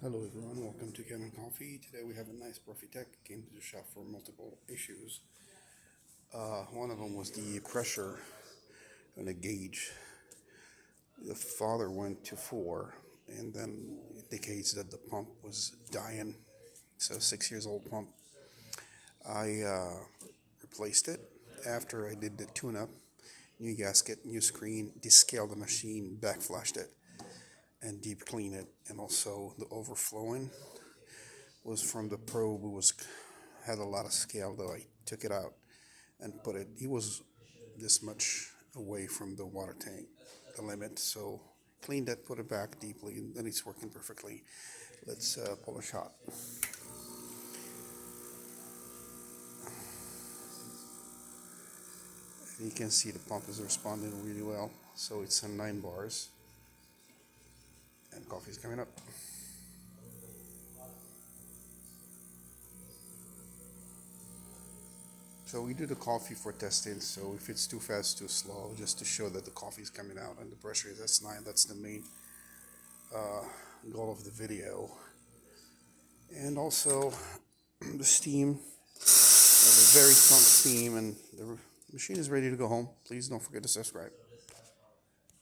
Hello everyone, welcome to Kanen Coffee. Today we have a nice Profitec. Came to the shop for multiple issues. One of them was the pressure and the gauge. The father went to 4, and then it indicates that the pump was dying. It's a 6 years old pump. I replaced it after I did the tune-up, new gasket, new screen, descaled the machine, backflashed it, and deep clean it, and also the overflowing was from the probe. It had a lot of scale, though. I took it out and put it. He was this much away from the water tank, the limit. So cleaned it, put it back deeply, and then it's working perfectly. Let's pull a shot. You can see the pump is responding really well. So it's on 9 bars, and coffee's coming up. So we do the coffee for testing, so if it's too fast, too slow, just to show that the coffee is coming out and the pressure is S9, that's the main goal of the video. And also the steam, a very strong steam, and the machine is ready to go home. Please don't forget to subscribe.